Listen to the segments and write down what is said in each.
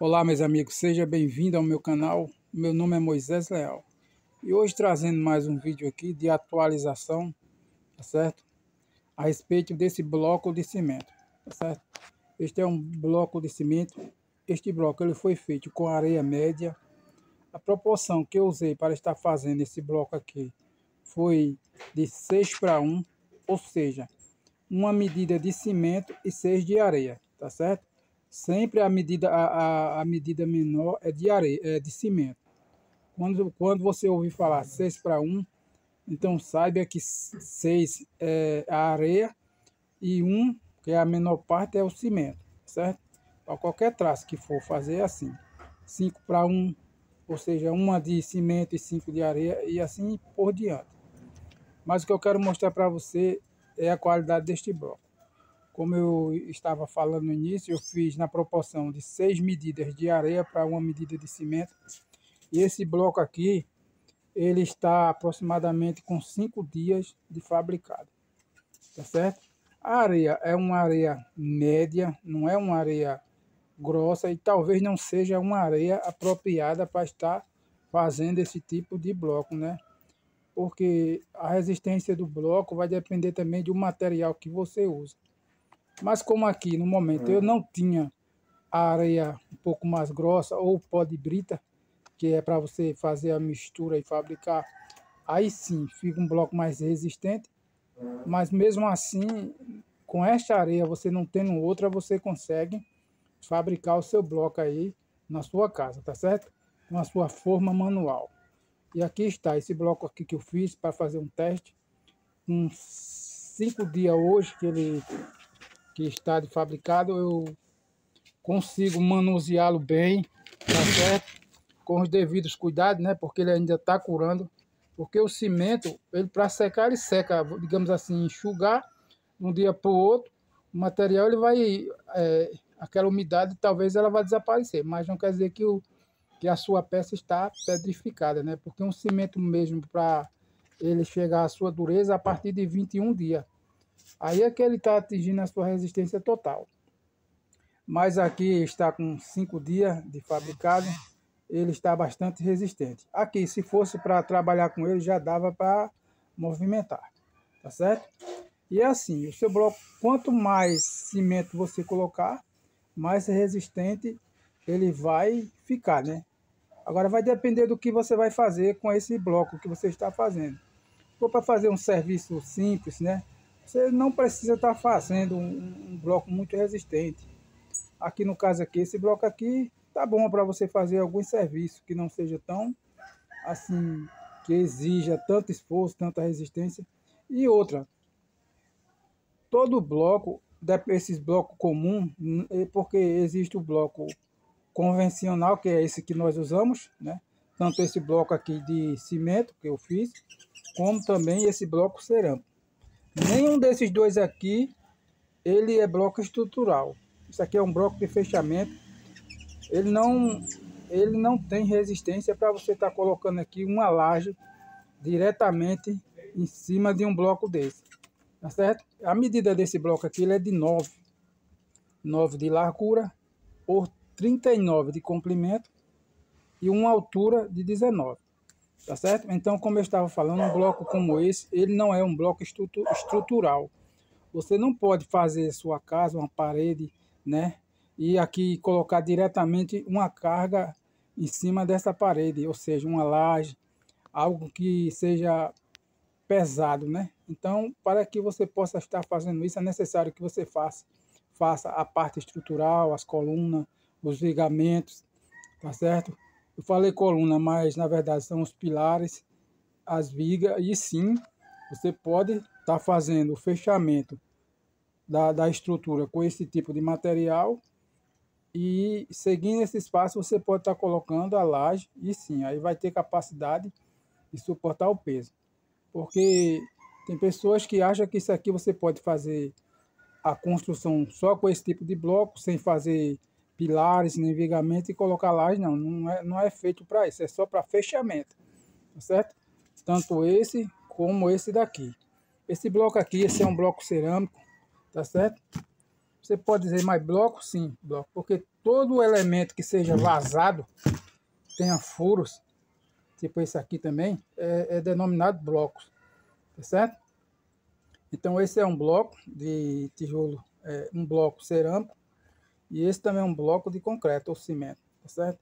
Olá, meus amigos, seja bem-vindo ao meu canal. Meu nome é Moisés Leal e hoje trazendo mais um vídeo aqui de atualização, tá certo? A respeito desse bloco de cimento, tá certo? Este é um bloco de cimento. Este bloco ele foi feito com areia média. A proporção que eu usei para estar fazendo esse bloco aqui foi de 6:1, ou seja, uma medida de cimento e 6 de areia, tá certo? Sempre a medida menor é de areia, é de cimento. Quando você ouvir falar 6:1, então saiba que 6 é a areia e 1, que é a menor parte, é o cimento, certo? Para qualquer traço que for fazer é assim, 5:1, ou seja, uma de cimento e 5 de areia e assim por diante. Mas o que eu quero mostrar para você é a qualidade deste bloco. Como eu estava falando no início, eu fiz na proporção de 6 medidas de areia para uma medida de cimento. E esse bloco aqui, ele está aproximadamente com 5 dias de fabricado, tá certo? A areia é uma areia média, não é uma areia grossa e talvez não seja uma areia apropriada para estar fazendo esse tipo de bloco, né? Porque a resistência do bloco vai depender também do material que você usa. Mas como aqui no momento eu não tinha a areia um pouco mais grossa ou pó de brita, que é para você fazer a mistura e fabricar, aí sim fica um bloco mais resistente. Mas mesmo assim, com esta areia, você não tendo outra, você consegue fabricar o seu bloco aí na sua casa, tá certo? Com a sua forma manual. E aqui está esse bloco aqui que eu fiz para fazer um teste. Uns 5 dias hoje que está de fabricado, eu consigo manuseá-lo bem, tá certo? Com os devidos cuidados, né? Porque ele ainda está curando. Porque o cimento, ele para secar, ele seca, digamos assim, enxugar de um dia para o outro. O material, ele vai, aquela umidade, talvez ela vai desaparecer. Mas não quer dizer que a sua peça está pedrificada, né? Porque um cimento mesmo, para ele chegar à sua dureza, a partir de 21 dias. Aí é que ele está atingindo a sua resistência total. Mas aqui está com 5 dias de fabricado, ele está bastante resistente. Aqui, se fosse para trabalhar com ele, já dava para movimentar, tá certo? E é assim, o seu bloco, quanto mais cimento você colocar, mais resistente ele vai ficar, né? Agora vai depender do que você vai fazer com esse bloco que você está fazendo. Se for para fazer um serviço simples, né? Você não precisa estar fazendo um bloco muito resistente. Aqui no caso aqui, esse bloco aqui tá bom para você fazer algum serviço que não seja tão assim, que exija tanto esforço, tanta resistência. E outra, todo bloco, esses blocos comuns, porque existe o bloco convencional, que é esse que nós usamos, né? Tanto esse bloco aqui de cimento que eu fiz, como também esse bloco cerâmico. Nenhum desses dois aqui, ele é bloco estrutural. Isso aqui é um bloco de fechamento. Ele não tem resistência para você estar colocando aqui uma laje diretamente em cima de um bloco desse, tá certo? A medida desse bloco aqui ele é de 9 de largura por 39 de comprimento e uma altura de 19, tá certo? Então, como eu estava falando, um bloco como esse, ele não é um bloco estrutural. Você não pode fazer sua casa, uma parede, né? E aqui colocar diretamente uma carga em cima dessa parede, ou seja, uma laje, algo que seja pesado, né? Então, para que você possa estar fazendo isso, é necessário que você faça a parte estrutural, as colunas, os vigamentos, tá certo? Eu falei coluna, mas na verdade são os pilares, as vigas, e sim, você pode estar fazendo o fechamento da estrutura com esse tipo de material e seguindo esse espaço você pode estar colocando a laje e sim, aí vai ter capacidade de suportar o peso. Porque tem pessoas que acham que isso aqui você pode fazer a construção só com esse tipo de bloco, sem fazer pilares, nem vigamento e colocar laje. Não é feito para isso, é só para fechamento, tá certo? Tanto esse como esse daqui. Esse bloco aqui, esse é um bloco cerâmico, tá certo? Você pode dizer mais bloco? Sim, bloco. Porque todo elemento que seja vazado, tenha furos, tipo esse aqui também, é denominado blocos, tá certo? Então esse é um bloco de tijolo, um bloco cerâmico, e esse também é um bloco de concreto ou cimento, tá certo?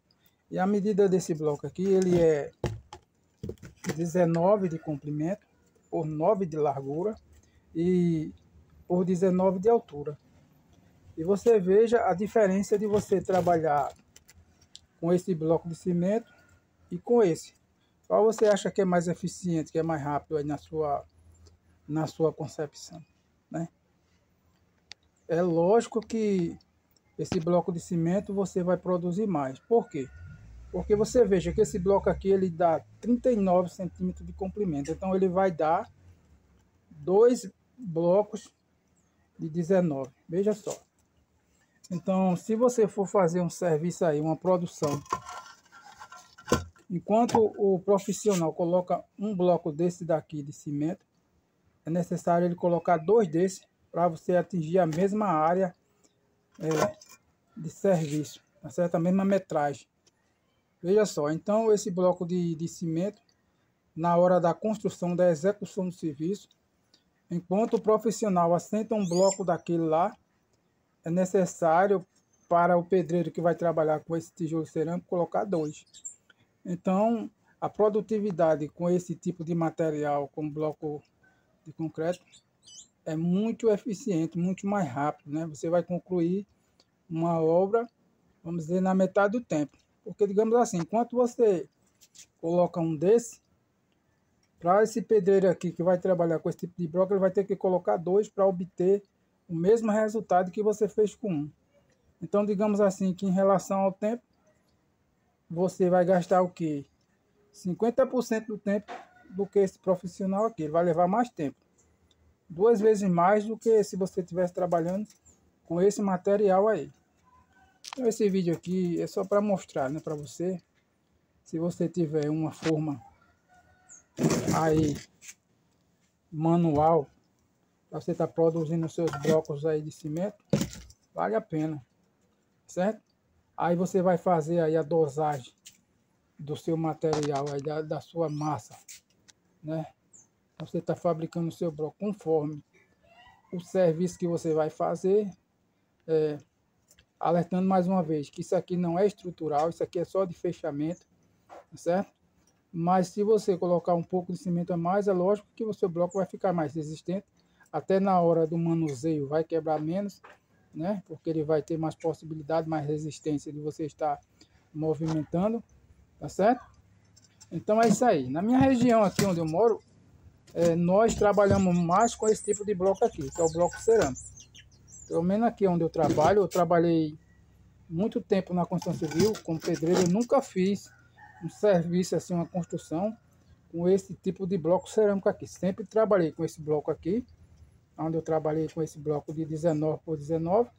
E a medida desse bloco aqui, ele é 19 de comprimento por 9 de largura e por 19 de altura. E você veja a diferença de você trabalhar com esse bloco de cimento e com esse. Qual você acha que é mais eficiente, que é mais rápido aí na sua concepção, né? É lógico que esse bloco de cimento você vai produzir mais. Por quê? Porque você veja que esse bloco aqui ele dá 39 centímetros de comprimento. Então ele vai dar 2 blocos de 19. Veja só. Então, se você for fazer um serviço aí, uma produção, enquanto o profissional coloca um bloco desse daqui de cimento, é necessário ele colocar 2 desses para você atingir a mesma área de serviço, tá certo? A mesma metragem. Veja só, então esse bloco de cimento, na hora da construção, da execução do serviço, enquanto o profissional assenta um bloco daquele lá, é necessário para o pedreiro que vai trabalhar com esse tijolo cerâmico colocar 2. Então, a produtividade com esse tipo de material, como bloco de concreto, é muito eficiente, muito mais rápido, né? Você vai concluir uma obra, vamos dizer, na metade do tempo. Porque, digamos assim, enquanto você coloca um desse, para esse pedreiro aqui que vai trabalhar com esse tipo de bloco, ele vai ter que colocar 2 para obter o mesmo resultado que você fez com um. Então, digamos assim, que em relação ao tempo, você vai gastar o quê? 50% do tempo do que esse profissional aqui. Ele vai levar mais tempo. 2 vezes mais do que se você estivesse trabalhando com esse material aí. Então, esse vídeo aqui é só para mostrar, né, para você. Se você tiver uma forma aí manual, para você estar produzindo os seus blocos aí de cimento, vale a pena, certo? Aí você vai fazer aí a dosagem do seu material, aí da sua massa, né? Você está fabricando o seu bloco conforme o serviço que você vai fazer, alertando mais uma vez que isso aqui não é estrutural, isso aqui é só de fechamento, certo? Mas se você colocar um pouco de cimento a mais, é lógico que o seu bloco vai ficar mais resistente, até na hora do manuseio vai quebrar menos, né? Porque ele vai ter mais possibilidade, mais resistência de você estar movimentando, tá certo? Então é isso aí. Na minha região aqui onde eu moro, nós trabalhamos mais com esse tipo de bloco aqui, que é o bloco cerâmico. Pelo menos aqui onde eu trabalhei muito tempo na construção civil, como pedreiro, eu nunca fiz um serviço assim, uma construção com esse tipo de bloco cerâmico aqui. Sempre trabalhei com esse bloco aqui, onde eu trabalhei com esse bloco de 19 por 19,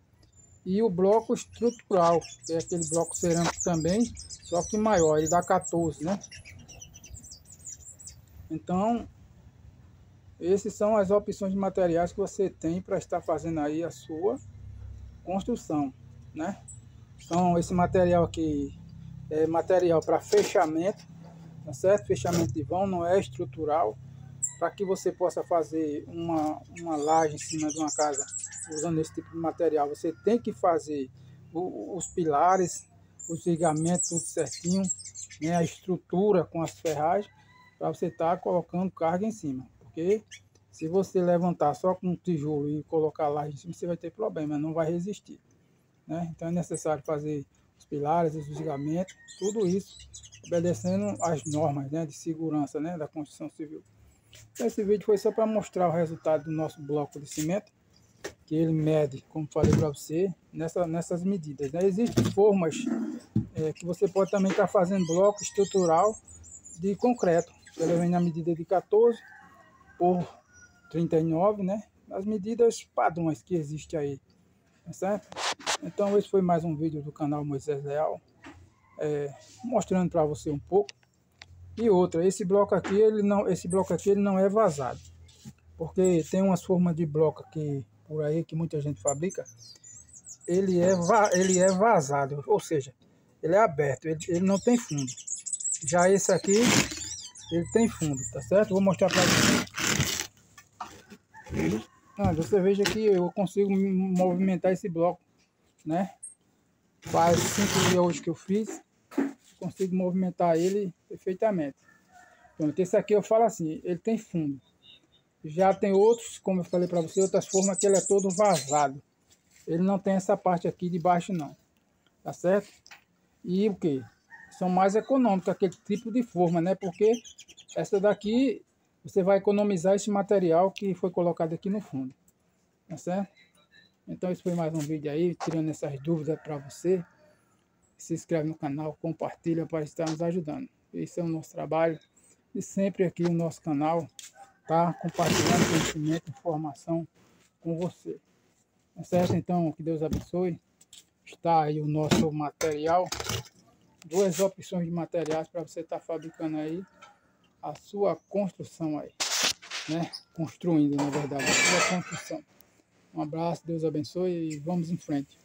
e o bloco estrutural, que é aquele bloco cerâmico também, só que maior, ele dá 14, né? Então, essas são as opções de materiais que você tem para estar fazendo aí a sua construção, né? Então, esse material aqui é material para fechamento, tá certo? Fechamento de vão, não é estrutural. Para que você possa fazer uma laje em cima de uma casa usando esse tipo de material, você tem que fazer os pilares, os ligamentos, tudo certinho, né? A estrutura com as ferragens, para você estar colocando carga em cima. Porque se você levantar só com um tijolo e colocar lá em cima, você vai ter problema, não vai resistir, né? Então é necessário fazer os pilares, os ligamentos, tudo isso obedecendo às normas, né, de segurança, né, da construção civil. Então, esse vídeo foi só para mostrar o resultado do nosso bloco de cimento, que ele mede, como falei para você, nessas medidas, né? Existem formas que você pode também estar fazendo bloco estrutural de concreto. Ele vem na medida de 14 por 39, né? As medidas padrões que existem aí, tá certo? Então esse foi mais um vídeo do canal Moisés Leal, mostrando para você um pouco. E outra, esse bloco aqui ele não é vazado, porque tem umas formas de bloco aqui por aí que muita gente fabrica, ele é vazado, ou seja, ele é aberto, ele não tem fundo. Já esse aqui, ele tem fundo, tá certo? Vou mostrar para você. Você veja que eu consigo movimentar esse bloco, né? Faz 5 dias hoje que eu fiz, consigo movimentar ele perfeitamente. Então, esse aqui eu falo assim, ele tem fundo. Já tem outros, como eu falei para você, outras formas que ele é todo vazado. Ele não tem essa parte aqui de baixo não, tá certo? E o que? São mais econômicos aquele tipo de forma, né? Porque essa daqui você vai economizar esse material que foi colocado aqui no fundo, tá certo? Então esse foi mais um vídeo aí, tirando essas dúvidas para você. Se inscreve no canal, compartilha para estar nos ajudando. Esse é o nosso trabalho e sempre aqui o nosso canal tá compartilhando conhecimento, informação com você. Tá certo? Então, que Deus abençoe. Está aí o nosso material. 2 opções de materiais para você estar fabricando aí a sua construção aí, né? Construindo, na verdade, a sua construção. Um abraço, Deus abençoe e vamos em frente.